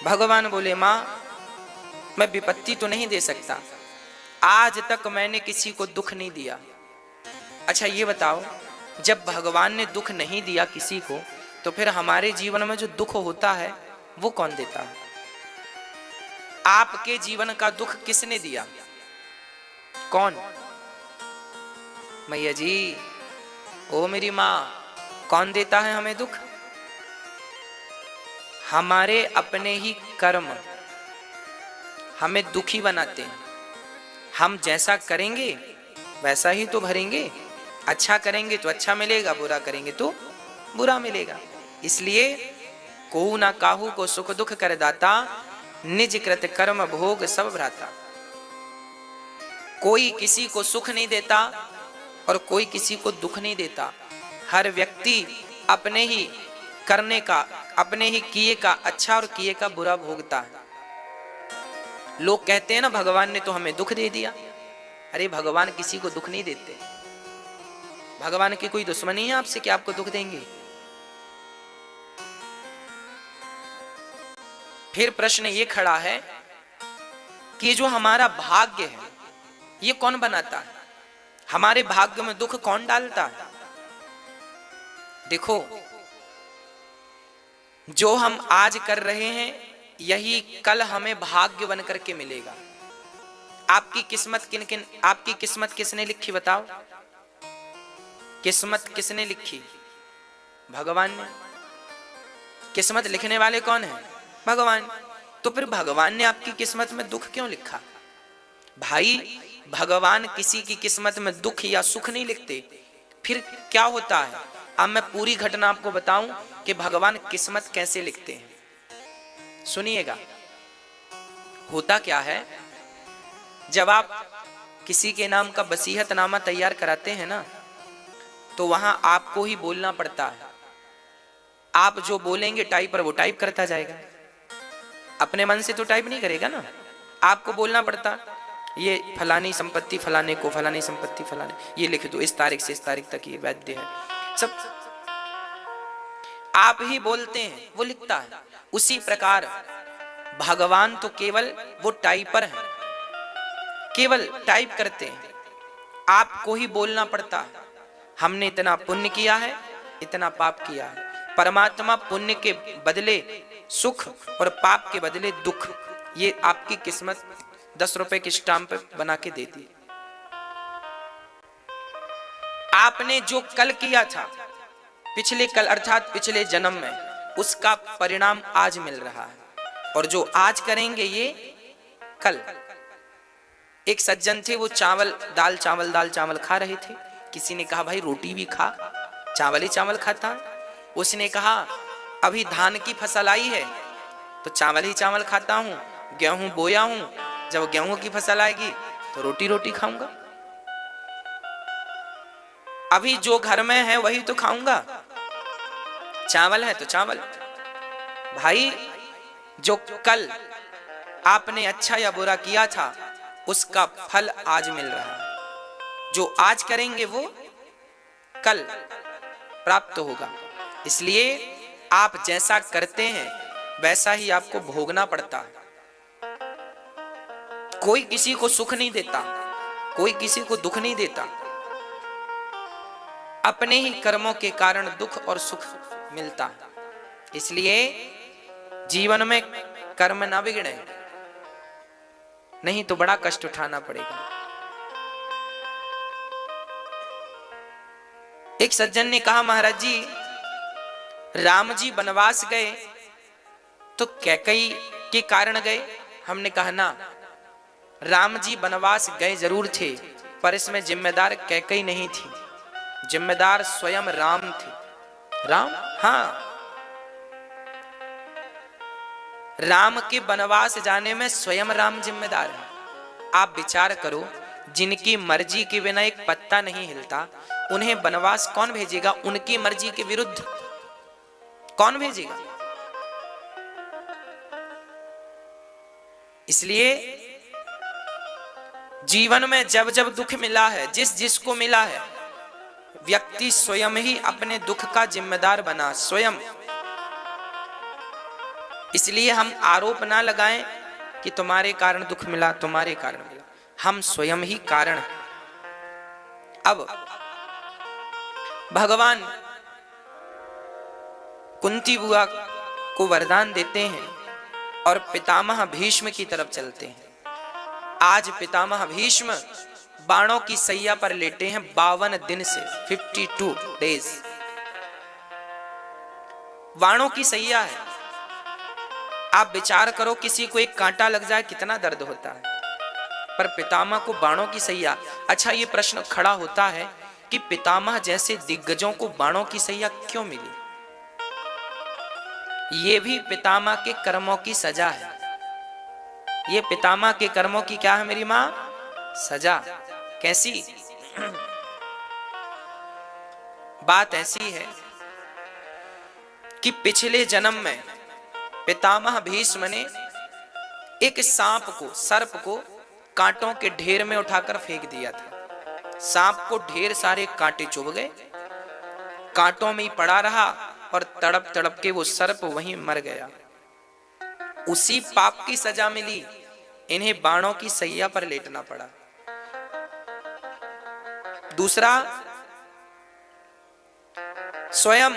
भगवान बोले माँ मैं विपत्ति तो नहीं दे सकता, आज तक मैंने किसी को दुख नहीं दिया। अच्छा ये बताओ, जब भगवान ने दुख नहीं दिया किसी को, तो फिर हमारे जीवन में जो दुख होता है वो कौन देता है? आपके जीवन का दुख किसने दिया? कौन? मैया जी, ओ मेरी माँ, कौन देता है हमें दुख? हमारे अपने ही कर्म हमें दुखी बनाते हैं। हम जैसा करेंगे वैसा ही तो भरेंगे। अच्छा करेंगे तो अच्छा मिलेगा, बुरा करेंगे तो बुरा मिलेगा। इसलिए कोहू ना काहू को सुख दुख कर दाता, निज कृत कर्म भोग सब भ्राता। कोई किसी को सुख नहीं देता और कोई किसी को दुख नहीं देता। हर व्यक्ति अपने ही करने का, अपने ही किए का अच्छा और किए का बुरा भोगता है। लोग कहते हैं ना भगवान ने तो हमें दुख दे दिया। अरे भगवान किसी को दुख नहीं देते। भगवान की कोई दुश्मनी है आपसे कि आपको दुख देंगे? फिर प्रश्न ये खड़ा है कि जो हमारा भाग्य है ये कौन बनाता है? हमारे भाग्य में दुख कौन डालता है? देखो, जो हम आज कर रहे हैं यही कल हमें भाग्य बन करके मिलेगा। आपकी किस्मत किसने लिखी बताओ? किस्मत किसने लिखी? भगवान ने। किस्मत लिखने वाले कौन है? भगवान। तो फिर भगवान ने आपकी किस्मत में दुख क्यों लिखा? भाई, भगवान किसी की किस्मत में दुख या सुख नहीं लिखते। फिर क्या होता है? अब मैं पूरी घटना आपको बताऊं कि भगवान किस्मत कैसे लिखते हैं। सुनिएगा। होता क्या है, जब आप किसी के नाम का वसीयतनामा तैयार कराते हैं ना, तो वहां आपको ही बोलना पड़ता है। आप जो बोलेंगे टाइपर वो टाइप करता जाएगा। अपने मन से तो टाइप नहीं करेगा ना, आपको बोलना पड़ता, ये फलानी संपत्ति फलाने को, फलानी संपत्ति फलाने, ये लिख दो, इस तारीख से इस तारीख तक ये वैध है। सब आप ही बोलते हैं, वो लिखता है। उसी प्रकार भगवान तो केवल वो टाइपर है, केवल टाइप करते हैं। आपको ही बोलना पड़ता है, हमने इतना पुण्य किया है, इतना पाप किया है। परमात्मा पुण्य के बदले सुख और पाप के बदले दुख, ये आपकी किस्मत 10 रुपए की स्टाम्प बना के देती। आपने जो कल किया था, पिछले कल अर्थात पिछले जन्म में, उसका परिणाम आज मिल रहा है। और जो आज करेंगे ये कल। एक सज्जन थे, वो दाल चावल खा रहे थे। किसी ने कहा भाई रोटी भी खा, चावल ही चावल खाता है। उसने कहा अभी धान की फसल आई है तो चावल ही चावल खाता हूं, गेहूं बोया हूं, जब गेहूं की फसल आएगी तो रोटी रोटी खाऊंगा। अभी जो घर में है वही तो खाऊंगा, चावल है तो चावल। भाई, जो कल आपने अच्छा या बुरा किया था उसका फल आज मिल रहा है। जो आज करेंगे वो कल प्राप्त होगा। इसलिए आप जैसा करते हैं वैसा ही आपको भोगना पड़ता है। कोई किसी को सुख नहीं देता, कोई किसी को दुख नहीं देता। अपने ही कर्मों के कारण दुख और सुख मिलता है। इसलिए जीवन में कर्म ना बिगड़े, नहीं तो बड़ा कष्ट उठाना पड़ेगा। एक सज्जन ने कहा महाराज जी, राम जी वनवास गए तो कैकई के कारण गए? हमने कहा ना, राम जी वनवास गए जरूर थे, पर इसमें जिम्मेदार कैकई नहीं थी, जिम्मेदार स्वयं राम थे। राम, हाँ, राम के वनवास जाने में स्वयं राम जिम्मेदार है। आप विचार करो, जिनकी मर्जी के बिना एक पत्ता नहीं हिलता, उन्हें वनवास कौन भेजेगा? उनकी मर्जी के विरुद्ध कौन भेजेगा? इसलिए जीवन में जब जब दुख मिला है, जिस जिसको मिला है, व्यक्ति स्वयं ही अपने दुख का जिम्मेदार बना। स्वयं इसलिए हम आरोप ना लगाएं कि तुम्हारे कारण दुख मिला, तुम्हारे कारण मिला। हम स्वयं ही कारण हैं। अब भगवान कुंती बुआ को वरदान देते हैं और पितामह भीष्म की तरफ चलते हैं। आज पितामह भीष्म बाणों की सैया पर लेटे हैं 52 दिन से, 52 डेज बाणों की सैया है। आप विचार करो, किसी को एक कांटा लग जाए कितना दर्द होता है, पर पितामह को बाणों की सैया। अच्छा, ये प्रश्न खड़ा होता है कि पितामह जैसे दिग्गजों को बाणों की सैया क्यों मिली? ये भी पितामह के कर्मों की सजा है। ये पितामह के कर्मों की क्या है मेरी मां? सजा। कैसी? बात ऐसी है कि पिछले जन्म में पितामह भीष्म ने एक सांप को, सर्प को कांटों के ढेर में उठाकर फेंक दिया था। सांप को ढेर सारे कांटे चुभ गए, कांटों में ही पड़ा रहा और तड़प तड़प के वो सर्प वहीं मर गया। उसी पाप की सजा मिली, इन्हें बाणों की सैया पर लेटना पड़ा। दूसरा, स्वयं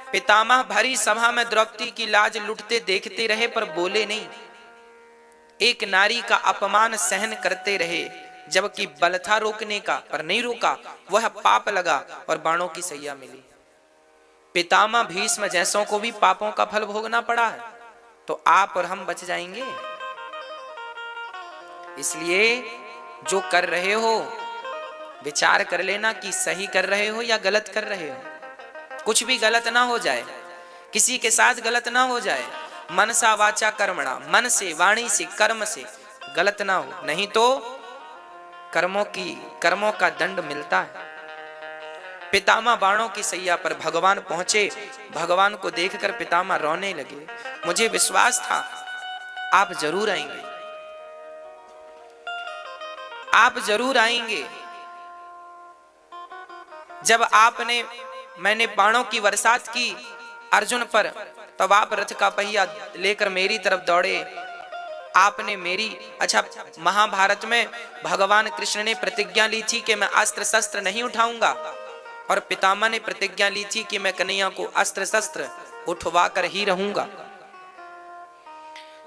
पितामह भरी सभा में द्रौपदी की लाज लुटते देखते रहे पर बोले नहीं। एक नारी का अपमान सहन करते रहे, जबकि बल था रोकने का पर नहीं रोका। वह पाप लगा और बाणों की सैया मिली। पितामह भीष्म जैसों को भी पापों का फल भोगना पड़ा है, तो आप और हम बच जाएंगे? इसलिए जो कर रहे हो विचार कर लेना कि सही कर रहे हो या गलत कर रहे हो। कुछ भी गलत ना हो जाए, किसी के साथ गलत ना हो जाए। मनसा वाचा कर्मणा, मन से, वाणी से, कर्म से गलत ना हो, नहीं तो कर्मों का दंड मिलता है। पितामह बाणों की सैया पर भगवान पहुंचे। भगवान को देखकर पितामह रोने लगे। मुझे विश्वास था आप जरूर आएंगे, आप जरूर आएंगे। जब मैंने बाणों की बरसात की अर्जुन पर, तब आप रथ का पहिया लेकर मेरी तरफ दौड़े। आपने मेरी, अच्छा, महाभारत में भगवान कृष्ण ने प्रतिज्ञा ली थी कि मैं अस्त्र शस्त्र नहीं उठाऊंगा, और पितामह ने प्रतिज्ञा ली थी कि मैं कन्हैया को अस्त्र शस्त्र उठवा कर ही रहूंगा।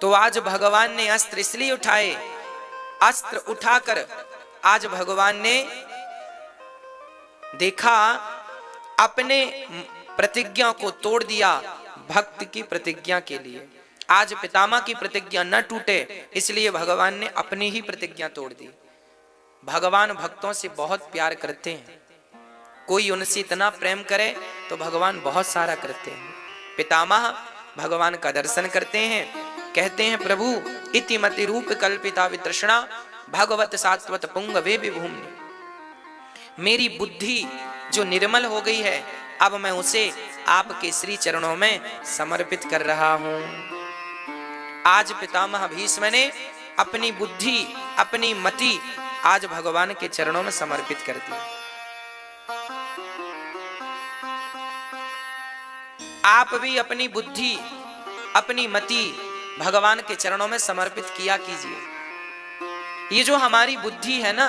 तो आज भगवान ने अस्त्र इसलिए उठाए, अस्त्र उठाकर आज भगवान ने देखा, अपने प्रतिज्ञा को तोड़ दिया भक्त की प्रतिज्ञा के लिए। आज पितामह की प्रतिज्ञा न टूटे, इसलिए भगवान ने अपनी ही प्रतिज्ञा तोड़ दी। भगवान भक्तों से बहुत प्यार करते हैं। कोई उनसे इतना प्रेम करे तो भगवान बहुत सारा करते हैं। पितामह भगवान का दर्शन करते हैं, कहते हैं प्रभु इति मति रूप कल्पिता वितृष्णा भगवत सात्वत पुंगवे विभूमि। मेरी बुद्धि जो निर्मल हो गई है, अब मैं उसे आपके श्री चरणों में समर्पित कर रहा हूं। आज पितामह भीष्म ने अपनी बुद्धि, अपनी मति आज भगवान के चरणों में समर्पित कर दी। आप भी अपनी बुद्धि, अपनी मति भगवान के चरणों में समर्पित किया कीजिए। ये जो हमारी बुद्धि है ना,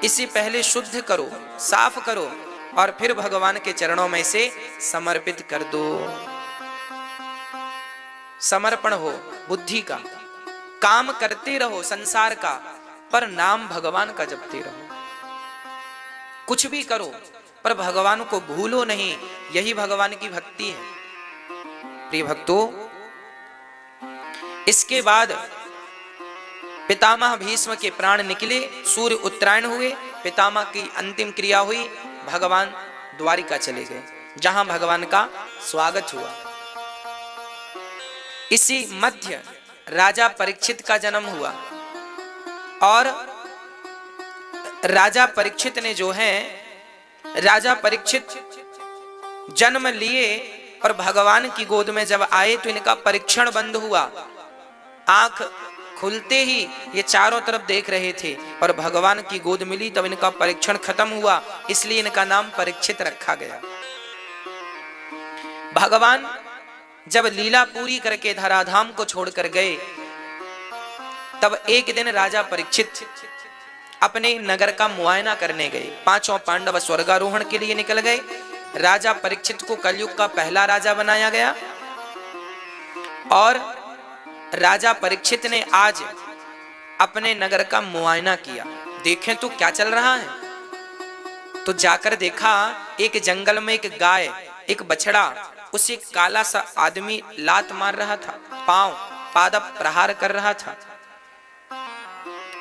इसे पहले शुद्ध करो, साफ करो, और फिर भगवान के चरणों में इसे समर्पित कर दो। समर्पण हो बुद्धि का। काम करते रहो संसार का, पर नाम भगवान का जपते रहो। कुछ भी करो पर भगवान को भूलो नहीं, यही भगवान की भक्ति है। प्रिय भक्तों, इसके बाद पितामह भीष्म के प्राण निकले, सूर्य उत्तरायण हुए, पितामह की अंतिम क्रिया हुई, भगवान द्वारिका चले गए, जहां भगवान का स्वागत हुआ। इसी मध्य राजा परीक्षित का जन्म हुआ, और राजा परीक्षित ने जो है, राजा परीक्षित जन्म लिए और भगवान की गोद में जब आए तो इनका परीक्षण बंद हुआ। आंख खुलते ही ये चारों तरफ देख रहे थे, और भगवान की गोद मिली तब इनका परीक्षण खत्म हुआ, इसलिए इनका नाम परीक्षित रखा गया। भगवान जब लीला पूरी करके धराधाम को छोड़कर गए, तब एक दिन राजा परीक्षित अपने नगर का मुआयना करने गए। पांचों पांडव स्वर्गारोहण के लिए निकल गए। राजा परीक्षित को कलयुग का पहला राजा बनाया गया और राजा परीक्षित ने आज अपने नगर का मुआयना किया, देखें तो क्या चल रहा है। तो जाकर देखा, एक जंगल में एक गाय, एक बछड़ा, उसे काला सा आदमी लात मार रहा था, पाद प्रहार कर रहा था।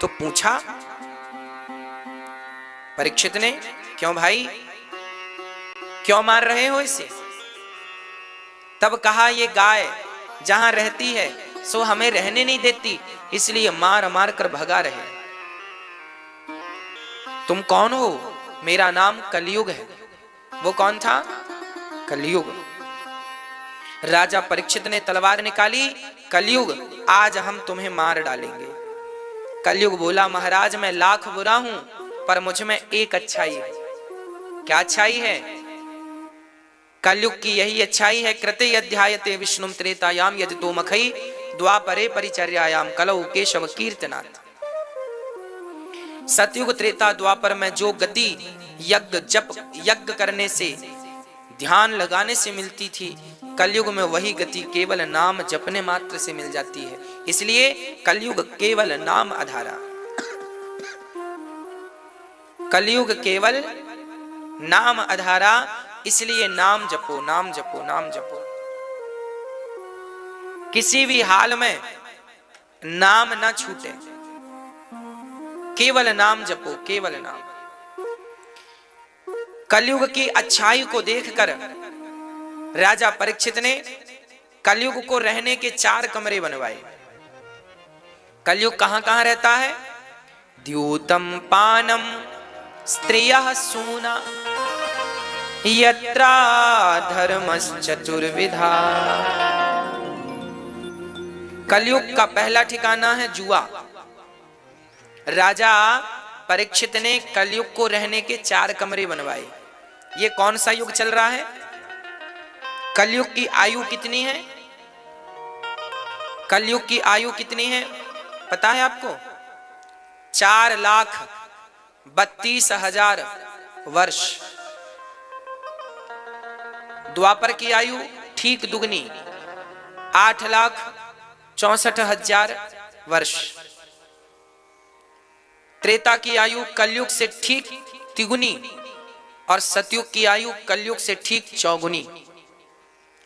तो पूछा परीक्षित ने, क्यों भाई, क्यों मार रहे हो इसे? तब कहा, ये गाय जहां रहती है सो हमें रहने नहीं देती, इसलिए मार मार कर भगा रहे। तुम कौन हो? मेरा नाम कलयुग है। वो कौन था? कलयुग। राजा परीक्षित ने तलवार निकाली, कलयुग आज हम तुम्हें मार डालेंगे। कलयुग बोला, महाराज मैं लाख बुरा हूं पर मुझ में एक अच्छाई है। क्या अच्छाई है? कलयुग की यही अच्छाई है, कृते अध्यायते विष्णुम त्रेतायाम यदितो मखई द्वापरे परिचर्यायाम कलौ केशव कीर्तनात्। सतयुग त्रेता द्वापर में जो गति यज्ञ करने से, ध्यान लगाने से मिलती थी, कलयुग में वही गति केवल नाम जपने मात्र से मिल जाती है। इसलिए कलयुग केवल नाम आधारा, कलयुग केवल नाम आधारा, इसलिए नाम जपो, नाम जपो, नाम जपो। किसी भी हाल में नाम ना छूटे, केवल नाम जपो, केवल नाम। कलयुग की अच्छाई को देखकर राजा परीक्षित ने कलयुग को रहने के 4 कमरे बनवाए। कलयुग कहां कहां रहता है? द्यूतम पानम स्त्रियः सूना यत्रा धर्मश्चतुर्विधा। कलयुग का पहला ठिकाना है जुआ। राजा परीक्षित ने कलयुग को रहने के 4 कमरे बनवाए। ये कौन सा युग चल रहा है? कलयुग की आयु कितनी है? कलयुग की आयु कितनी है पता है आपको? 4,32,000 वर्ष। द्वापर की आयु ठीक दुगनी, 8,64,000 वर्ष। त्रेता की आयु कलयुग से ठीक तिगुनी और सतयुग की आयु कलयुग से ठीक चौगुनी।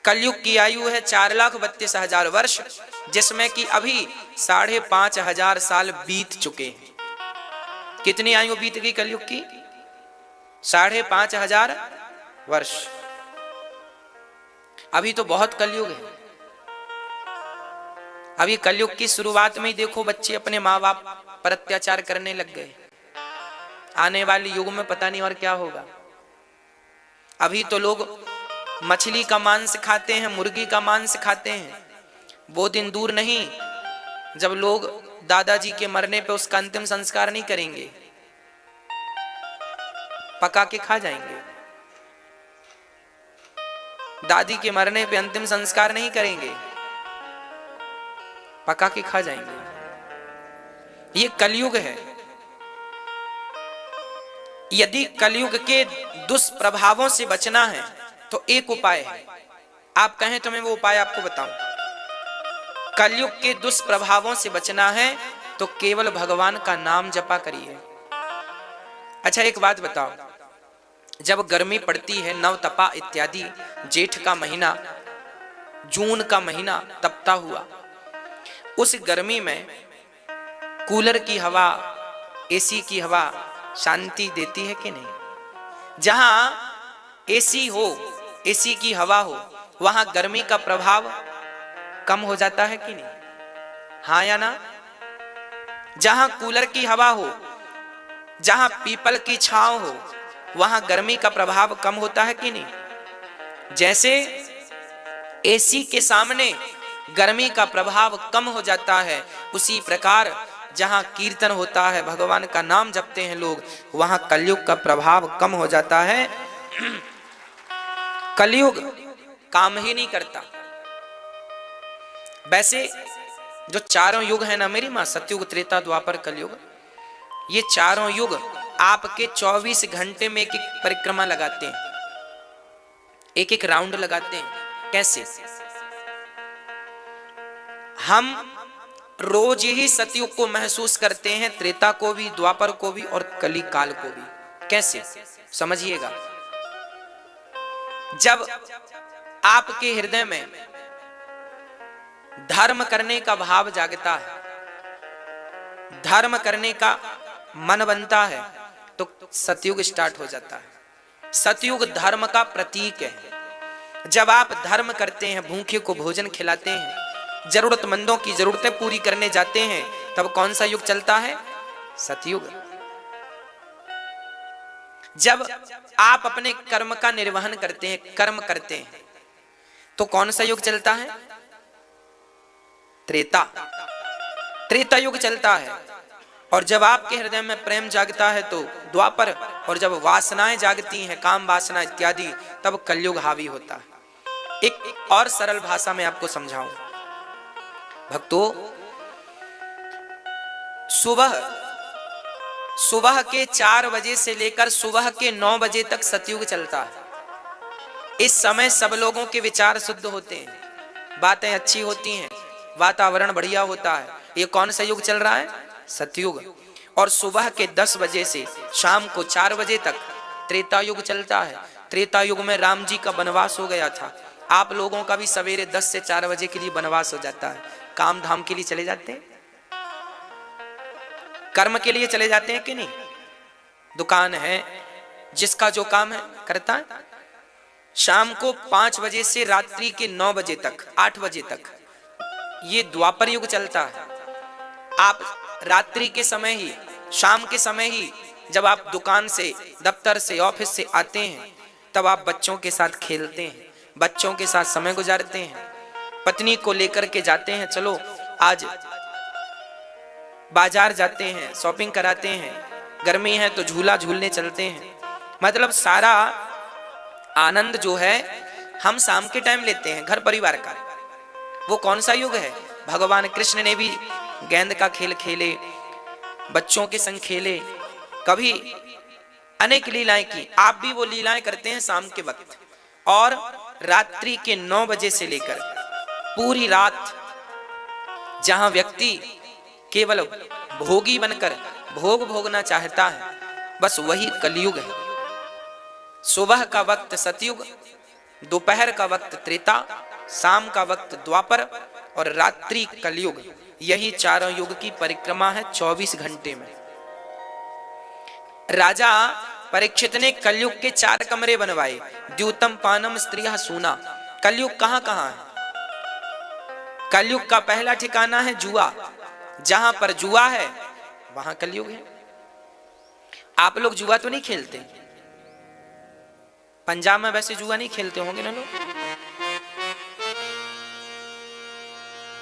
कलयुग की आयु है 4,32,000 वर्ष, जिसमें कि अभी 5,500 साल बीत चुके हैं। कितनी आयु बीत गई कलयुग की? 5,500 वर्ष। अभी तो बहुत कलयुग है। अभी कलयुग की शुरुआत में ही देखो, बच्चे अपने माँ बाप पर अत्याचार करने लग गए। आने वाले युग में पता नहीं और क्या होगा। अभी तो लोग मछली का मांस खाते हैं, मुर्गी का मांस खाते हैं। वो दिन दूर नहीं जब लोग दादाजी के मरने पे उसका अंतिम संस्कार नहीं करेंगे, पका के खा जाएंगे। दादी के मरने पे अंतिम संस्कार नहीं करेंगे, पका के खा जाएंगे। ये कलयुग है। यदि कलयुग के दुष्प्रभावों से बचना है तो एक उपाय है। आप कहें तो मैं वो उपाय आपको बताऊं। कलयुग के दुष्प्रभावों से बचना है तो केवल भगवान का नाम जपा करिए। अच्छा एक बात बताओ, जब गर्मी पड़ती है, नव तपा इत्यादि, जेठ का महीना, जून का महीना तपता हुआ, उस गर्मी में कूलर की हवा, एसी की हवा शांति देती है कि नहीं? जहां एसी हो, एसी की हवा हो, वहां गर्मी का प्रभाव कम हो जाता है कि नहीं? हाँ या ना? जहां कूलर की हवा हो, जहां पीपल की छांव हो, वहां गर्मी का प्रभाव कम होता है कि नहीं? जैसे एसी के सामने गर्मी का प्रभाव कम हो जाता है, उसी प्रकार जहां कीर्तन होता है, भगवान का नाम जपते हैं लोग, वहां कलयुग का प्रभाव कम हो जाता है। कलयुग काम ही नहीं करता। वैसे जो चारों युग है ना मेरी माँ, सतयुग, त्रेता, द्वापर, कलयुग, ये चारों युग आपके 24 घंटे में एक एक परिक्रमा लगाते हैं, एक एक राउंड लगाते हैं। कैसे? हम रोज ही सतयुग को महसूस करते हैं, त्रेता को भी, द्वापर को भी और कली काल को भी। कैसे? समझिएगा। जब आपके हृदय में धर्म करने का भाव जागता है, धर्म करने का मन बनता है, तो सतयुग स्टार्ट हो जाता है। सतयुग धर्म का प्रतीक है। जब आप धर्म करते हैं, भूखे को भोजन खिलाते हैं, जरूरतमंदों की जरूरतें पूरी करने जाते हैं, तब कौन सा युग चलता है? सतयुग। जब आप अपने कर्म का निर्वहन करते हैं, कर्म करते हैं, तो कौन सा युग चलता है? त्रेता। त्रेता युग चलता है। और जब आपके हृदय में प्रेम जागता है तो द्वापर, और जब वासनाएं जागती हैं, काम वासना इत्यादि, तब कलयुग हावी होता है। एक और सरल भाषा में आपको समझाऊं भक्तों, सुबह के 4 बजे से लेकर सुबह के 9 बजे तक सतयुग चलता है। इस समय सब लोगों के विचार शुद्ध होते हैं, बातें अच्छी होती हैं, वातावरण बढ़िया होता है। ये कौन सा युग चल रहा है? सतयुग। और सुबह के 10 बजे से शाम को 4 बजे तक त्रेता युग चलता है। त्रेता युग में राम जी का वनवास हो गया था। आप लोगों का भी सवेरे 10 से 4 बजे के लिए वनवास हो जाता है। काम धाम के लिए चले जाते हैं, कर्म के लिए चले जाते हैं कि नहीं? दुकान है, जिसका जो काम है करता है। शाम को 5 बजे से रात्रि के 9 बजे तक, 8 बजे तक, ये द्वापर युग चलता है। आप रात्रि के समय ही, शाम के समय ही, जब आप दुकान से, दफ्तर से, ऑफिस से आते हैं, तब आप बच्चों के साथ खेलते हैं, बच्चों के साथ समय गुजारते हैं, पत्नी को लेकर के जाते हैं, चलो आज बाजार जाते हैं, शॉपिंग कराते हैं, गर्मी है तो झूला झूलने चलते हैं। मतलब सारा आनंद जो है हम शाम के टाइम लेते हैं घर परिवार का। वो कौन सा युग है? भगवान कृष्ण ने भी गेंद का खेल खेले, बच्चों के संग खेले, कभी अनेक लीलाएं की। आप भी वो लीलाएं करते हैं शाम के वक्त। और रात्रि के 9 बजे से लेकर पूरी रात, जहां व्यक्ति केवल भोगी बनकर भोग भोगना चाहता है, बस वही कलयुग है। सुबह का वक्त सतयुग, दोपहर का वक्त त्रेता, शाम का वक्त द्वापर और रात्रि कलयुग। यही चारों युग की परिक्रमा है 24 घंटे में। राजा परीक्षित ने कलयुग के 4 कमरे बनवाए। द्यूतम पानम स्त्रिया सूना। कलयुग कहां कहां है? कलयुग का पहला ठिकाना है जुआ। जहां पर जुआ है वहां कलयुग है। आप लोग जुआ तो नहीं खेलते? पंजाब में वैसे जुआ नहीं खेलते होंगे ना लोग?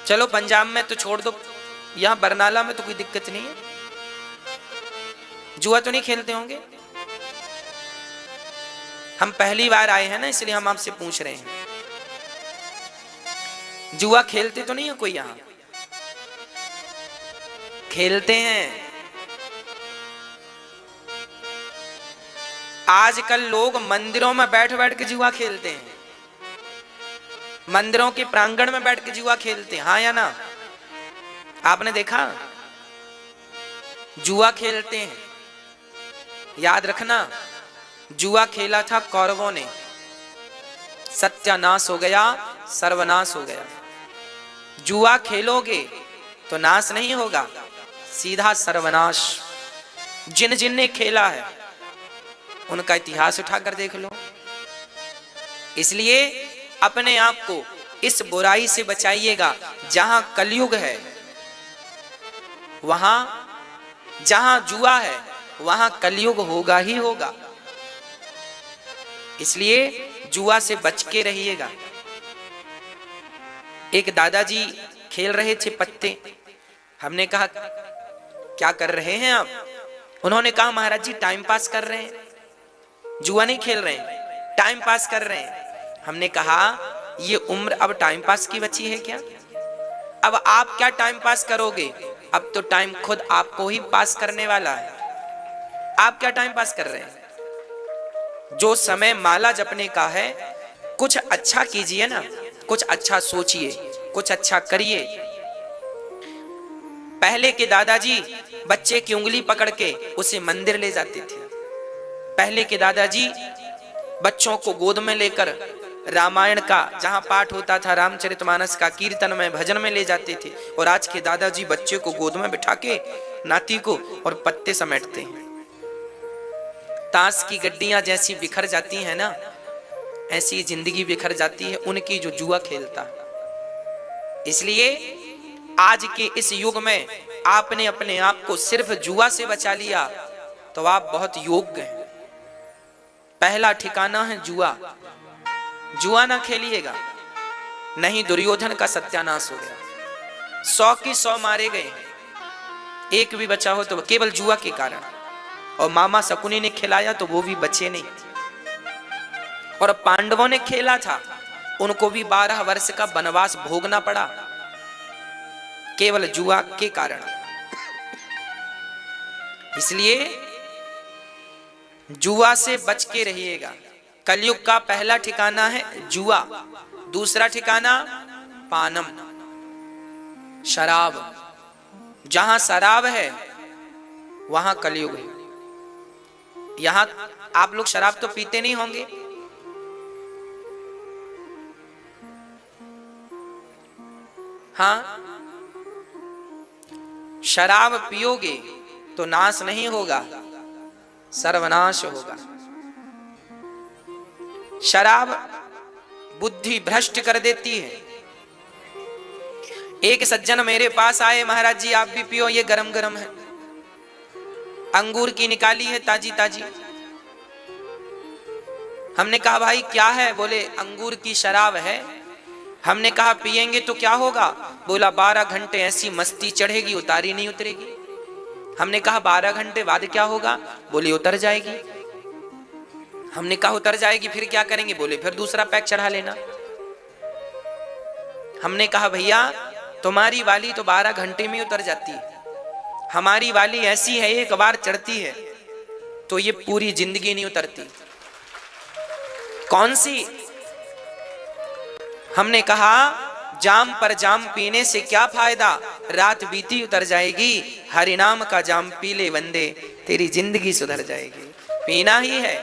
चलो पंजाब में तो छोड़ दो, यहां बरनाला में तो कोई दिक्कत नहीं है। जुआ तो नहीं खेलते होंगे? हम पहली बार आए हैं ना, इसलिए हम आपसे पूछ रहे हैं। जुआ खेलते तो नहीं है कोई यहां? खेलते हैं। आजकल लोग मंदिरों में बैठ बैठ के जुआ खेलते हैं, मंदिरों के प्रांगण में बैठ के जुआ खेलते हैं। हाँ या ना? आपने देखा? जुआ खेलते हैं। याद रखना, जुआ खेला था कौरवों ने, सत्यानाश हो गया, सर्वनाश हो गया। जुआ खेलोगे तो नाश नहीं होगा, सीधा सर्वनाश। जिन जिन ने खेला है उनका इतिहास उठाकर देख लो। इसलिए अपने आप को इस बुराई से बचाइएगा। जहां कलयुग है, वहां जहां जुआ है वहां कलयुग होगा ही होगा। इसलिए जुआ से बच के रहिएगा। एक दादाजी खेल रहे थे पत्ते। हमने कहा क्या कर रहे हैं आप? उन्होंने कहा महाराज जी टाइम पास कर रहे हैं, जुआ नहीं खेल रहे हैं, टाइम पास कर रहे हैं। हमने कहा ये उम्र अब टाइम पास की बची है क्या? अब आप क्या टाइम पास करोगे? अब तो टाइम खुद आपको ही पास करने वाला है। आप क्या टाइम पास कर रहे हैं? जो समय माला जपने का है, कुछ अच्छा कीजिए ना, कुछ अच्छा सोचिए, कुछ अच्छा करिए। पहले के दादाजी बच्चे की उंगली पकड़ के उसे मंदिर ले जाते थे। पहले के दादाजी बच्चों को गोद में लेकर रामायण का जहां पाठ होता था, रामचरितमानस का कीर्तन में, भजन में ले जाते थे। और आज के दादाजी बच्चे को गोद में बिठा के नाती को और पत्ते समेटते हैं। ताश की गड्डियां जैसी बिखर जाती हैं ना, ऐसी जिंदगी बिखर जाती है उनकी जो जुआ खेलता है। इसलिए आज के इस युग में आपने अपने आप को सिर्फ जुआ से बचा लिया तो आप बहुत योग्य हैं। पहला ठिकाना है जुआ। जुआ ना खेलिएगा, नहीं दुर्योधन का सत्यानाश हो गया। 100 की 100 मारे गए, एक भी बचा हो तो केवल जुआ के कारण। और मामा शकुनी ने खिलाया तो वो भी बचे नहीं। और पांडवों ने खेला था, उनको भी 12 वर्ष का वनवास भोगना पड़ा, केवल जुआ के कारण। इसलिए जुआ से बच के रहिएगा। कलयुग का पहला ठिकाना है जुआ, दूसरा ठिकाना पानम, शराब। जहां शराब है वहां कलयुग है। यहां आप लोग शराब तो पीते नहीं होंगे, हाँ? शराब पियोगे तो नाश नहीं होगा, सर्वनाश होगा। शराब बुद्धि भ्रष्ट कर देती है। एक सज्जन मेरे पास आए, महाराज जी आप भी पियो, ये गरम गरम है। अंगूर की निकाली है ताजी ताजी। हमने कहा भाई क्या है? बोले अंगूर की शराब है। हमने कहा पिएंगे तो क्या होगा? बोला 12 घंटे ऐसी मस्ती चढ़ेगी, उतारी नहीं उतरेगी। हमने कहा 12 घंटे बाद क्या होगा? बोले उतर जाएगी। हमने कहा उतर जाएगी फिर क्या करेंगे? बोले फिर दूसरा पैक चढ़ा लेना। हमने कहा भैया तुम्हारी वाली तो 12 घंटे में उतर जाती है, हमारी वाली ऐसी है एक बार चढ़ती है तो ये पूरी जिंदगी नहीं उतरती। कौन सी? हमने कहा जाम पर जाम पीने से क्या फायदा, रात बीती उतर जाएगी। हरि नाम का जाम पी ले वंदे, तेरी जिंदगी सुधर जाएगी। पीना ही है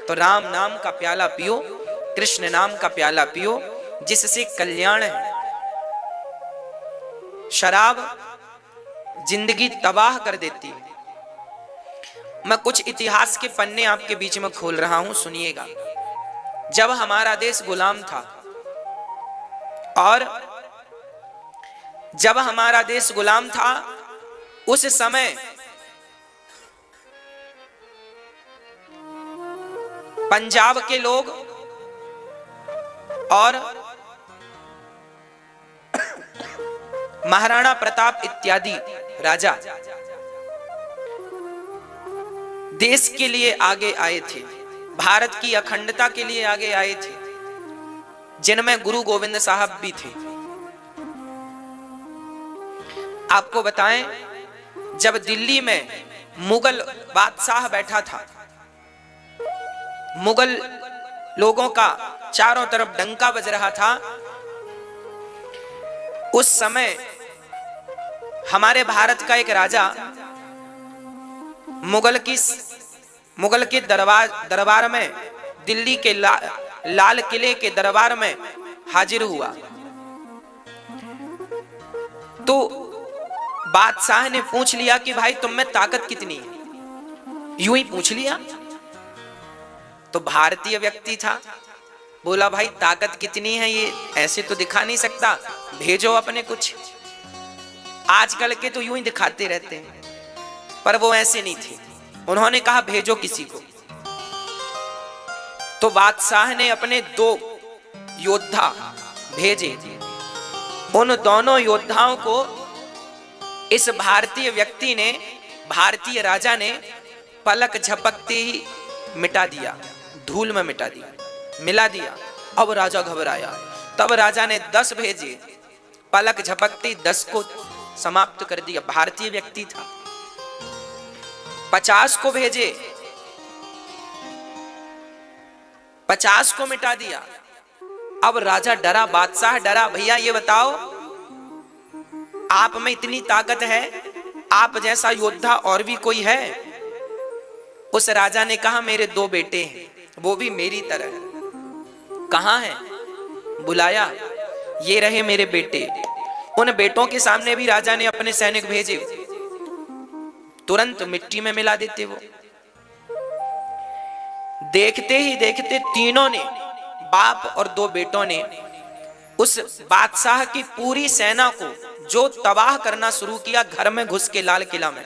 तो राम नाम का प्याला पियो, कृष्ण नाम का प्याला पियो, जिससे कल्याण है। शराब जिंदगी तबाह कर देती है। मैं कुछ इतिहास के पन्ने आपके बीच में खोल रहा हूं, सुनिएगा। जब हमारा देश गुलाम था और जब हमारा देश गुलाम था उस समय पंजाब के लोग और महाराणा प्रताप इत्यादि राजा देश के लिए आगे आए थे, भारत की अखंडता के लिए आगे आए थे, जिनमें गुरु गोविंद साहब भी थे। आपको बताएं, जब दिल्ली में मुगल बादशाह बैठा था, मुगल लोगों का चारों तरफ डंका बज रहा था, उस समय हमारे भारत का एक राजा मुगल के दरबार में, दिल्ली के लाल किले के दरबार में हाजिर हुआ। तो बादशाह ने पूछ लिया कि भाई तुम में ताकत कितनी है? यूं ही पूछ लिया। तो भारतीय व्यक्ति था, बोला भाई ताकत कितनी है ये ऐसे तो दिखा नहीं सकता, भेजो अपने कुछ। आजकल के तो यूं ही दिखाते रहते हैं, पर वो ऐसे नहीं थे। उन्होंने कहा भेजो किसी को। तो बादशाह ने अपने 2 योद्धा भेजे। उन दोनों योद्धाओं को इस भारतीय व्यक्ति ने, भारतीय राजा ने पलक झपकते ही मिटा दिया, धूल में मिटा दिया, मिला दिया। अब राजा घबराया। तब राजा ने 10 भेजे, पलक झपकते 10 को समाप्त कर दिया। भारतीय व्यक्ति था। 50 को भेजे, 50 को मिटा दिया। अब राजा डरा, बादशाह डरा, भैया ये बताओ आप में इतनी ताकत है, आप जैसा योद्धा और भी कोई है? उस राजा ने कहा मेरे 2 बेटे हैं, वो भी मेरी तरह। कहां है? बुलाया, ये रहे मेरे बेटे। उन बेटों के सामने भी राजा ने अपने सैनिक भेजे, तुरंत मिट्टी में मिला देते वो। देखते ही देखते तीनों ने, बाप और 2 बेटों ने, उस बादशाह की पूरी सेना को जो तबाह करना शुरू किया, घर में घुस के लाल किला में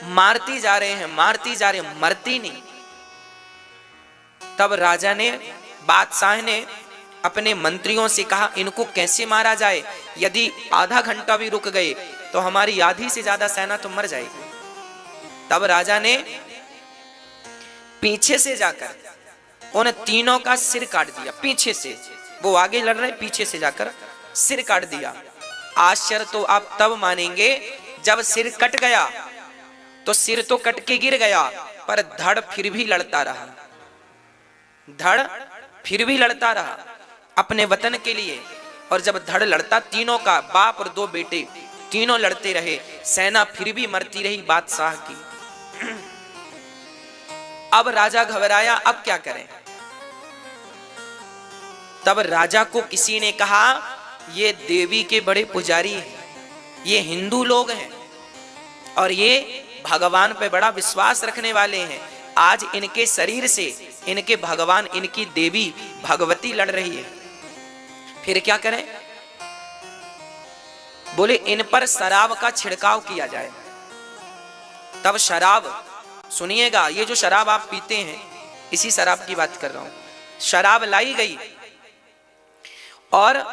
मारती जा रहे हैं, मारती जा रहे हैं, मरती नहीं। तब राजा ने, बादशाह ने अपने मंत्रियों से कहा इनको कैसे मारा जाए, यदि आधा घंटा भी रुक गए तो हमारी आधी से ज्यादा सेना तो मर जाएगी। तब राजा ने पीछे से जाकर उन तीनों का सिर काट दिया। पीछे से, वो आगे लड़ रहे, पीछे से जाकर सिर काट दिया। आश्चर्य तो आप तब मानेंगे जब सिर कट गया तो सिर तो कट के गिर गया, पर धड़ फिर भी लड़ता रहा। धड़ फिर भी लड़ता रहा अपने वतन के लिए। और जब धड़ लड़ता, तीनों का, बाप और 2 बेटे, तीनों लड़ते रहे, सेना फिर भी मरती रही बादशाह की। अब राजा घबराया, अब क्या करें? तब राजा को किसी ने कहा ये देवी के बड़े पुजारी हैं, ये हिंदू लोग हैं और ये भगवान पे बड़ा विश्वास रखने वाले हैं। आज इनके शरीर से इनके भगवान, इनकी देवी भगवती लड़ रही है, फिर क्या करें? बोले इन पर शराब का छिड़काव किया जाए। तब शराब, सुनिएगा, ये जो शराब आप पीते हैं, इसी शराब की बात कर रहा हूं। शराब लाई गई और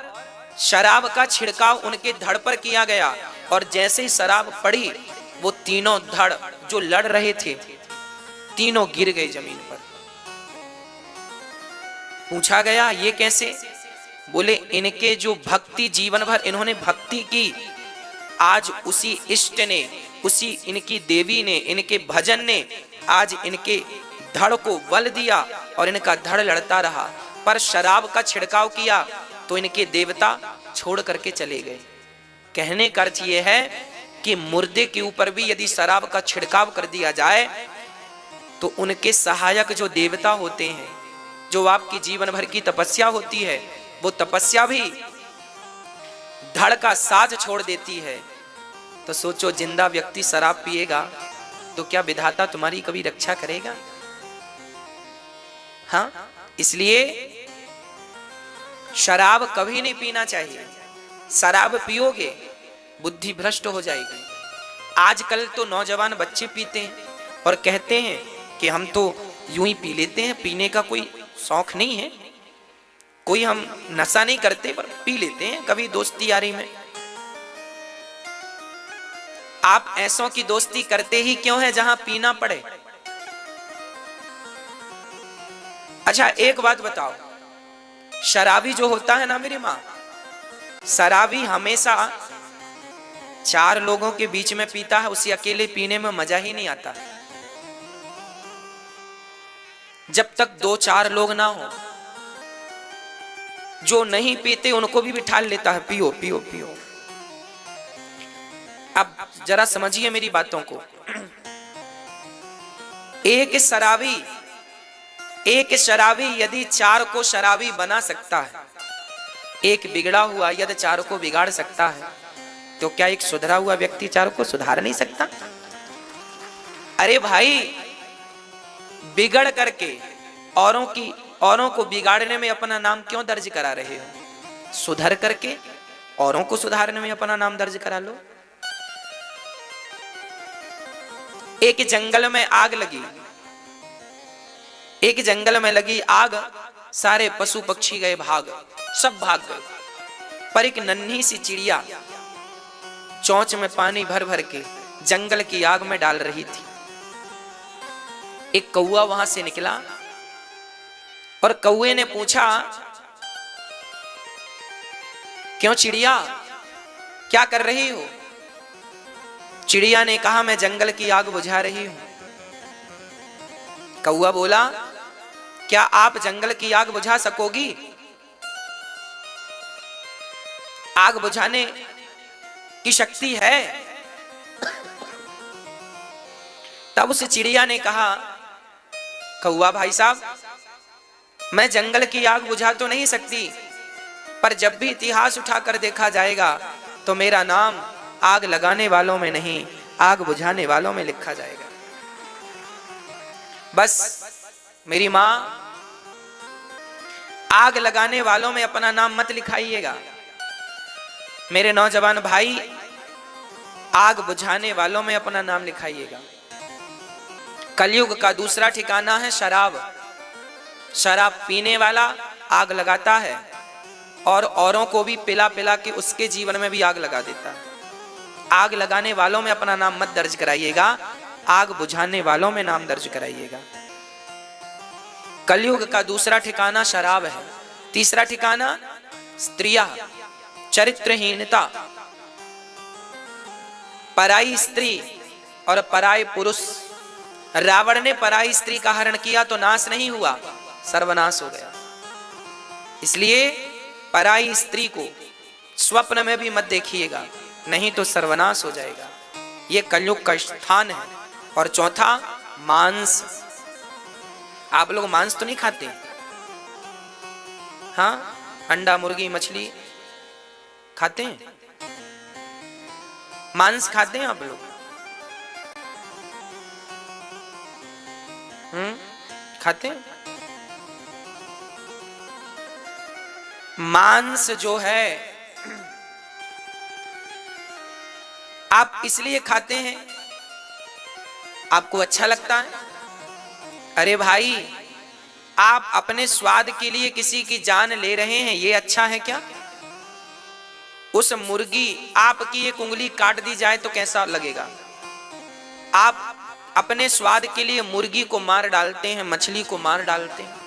शराब का छिड़काव उनके धड़ पर किया गया, और जैसे ही शराब पड़ी, वो तीनों धड़ जो लड़ रहे थे, तीनों गिर गए जमीन पर। पूछा गया ये कैसे? बोले इनके जो भक्ति, जीवन भर इन्होंने भक्ति की, आज उसी इष्ट ने, उसी इनकी देवी ने, इनके भजन ने आज इनके धड़ को बल दिया और इनका धड़ लड़ता रहा। पर शराब का छिड़काव किया तो इनके देवता छोड़ करके चले गए। कहने का अर्थ यह है कि मुर्दे के ऊपर भी यदि शराब का छिड़काव कर दिया जाए तो उनके सहायक जो देवता होते हैं, जो आपकी जीवन भर की तपस्या होती है, वो तपस्या भी धड़ का साज छोड़ देती है। तो सोचो, जिंदा व्यक्ति शराब पिएगा तो क्या विधाता तुम्हारी कभी रक्षा करेगा? हाँ, इसलिए शराब कभी नहीं पीना चाहिए। शराब पियोगे बुद्धि भ्रष्ट हो जाएगी। आजकल तो नौजवान बच्चे पीते हैं और कहते हैं कि हम तो यूं ही पी लेते हैं, पीने का कोई शौक नहीं है, कोई हम नशा नहीं करते, पर पी लेते हैं कभी दोस्ती यारी में। आप ऐसों की दोस्ती करते ही क्यों है जहां पीना पड़े? अच्छा एक बात बताओ, शराबी जो होता है ना मेरी माँ, शराबी हमेशा 4 लोगों के बीच में पीता है, उसे अकेले पीने में मजा ही नहीं आता। जब तक 2-4 लोग ना हो, जो नहीं पीते उनको भी बिठा लेता है, पियो पियो पियो। अब जरा समझिए मेरी बातों को। एक शराबी यदि 4 को शराबी बना सकता है, एक बिगड़ा हुआ यदि 4 को बिगाड़ सकता है, तो क्या एक सुधरा हुआ व्यक्ति 4 को सुधार नहीं सकता? अरे भाई, बिगड़ करके औरों को बिगाड़ने में अपना नाम क्यों दर्ज करा रहे हो? सुधर करके औरों को सुधारने में अपना नाम दर्ज करा लो। एक जंगल में आग लगी, एक जंगल में लगी आग, सारे पशु पक्षी गए भाग, सब भाग गए, पर एक नन्ही सी चिड़िया चोंच में पानी भर भर के जंगल की आग में डाल रही थी। एक कौआ वहां से निकला और कौए ने पूछा क्यों चिड़िया, क्या कर रही हो? चिड़िया ने कहा, मैं जंगल की आग बुझा रही हूं। कौआ बोला, क्या आप जंगल की आग बुझा सकोगी? आग बुझाने की शक्ति है? तब उस चिड़िया ने कहा, कौआ भाई साहब, मैं जंगल की आग बुझा तो नहीं सकती, पर जब भी इतिहास उठाकर देखा जाएगा तो मेरा नाम आग लगाने वालों में नहीं, आग बुझाने वालों में लिखा जाएगा। बस मेरी मां, आग लगाने वालों में अपना नाम मत लिखाइएगा। मेरे नौजवान भाई, आग बुझाने वालों में अपना नाम लिखाइएगा। कलयुग का दूसरा ठिकाना है शराब। शराब पीने वाला आग लगाता है और औरों को भी पिला पिला के उसके जीवन में भी आग लगा देता है। आग लगाने वालों में अपना नाम मत दर्ज कराइएगा, आग बुझाने वालों में नाम दर्ज कराइएगा। कलयुग का दूसरा ठिकाना शराब है। तीसरा ठिकाना स्त्रियां, चरित्रहीनता। पराई स्त्री और पराई पुरुष। रावण ने पराई स्त्री का हरण किया तो नाश नहीं हुआ, सर्वनाश हो गया। इसलिए पराई स्त्री को स्वप्न में भी मत देखिएगा, नहीं तो सर्वनाश हो जाएगा। यह कलयुग का स्थान है। और चौथा मांस। आप लोग मांस तो नहीं खाते? हाँ, अंडा, मुर्गी, मछली खाते हैं? मांस खाते हैं आप लोग? खाते हैं? मांस जो है आप इसलिए खाते हैं, आपको अच्छा लगता है? अरे भाई, आप अपने स्वाद के लिए किसी की जान ले रहे हैं, ये अच्छा है क्या? उस मुर्गी, आपकी एक उंगली काट दी जाए तो कैसा लगेगा? आप अपने स्वाद के लिए मुर्गी को मार डालते हैं, मछली को मार डालते हैं।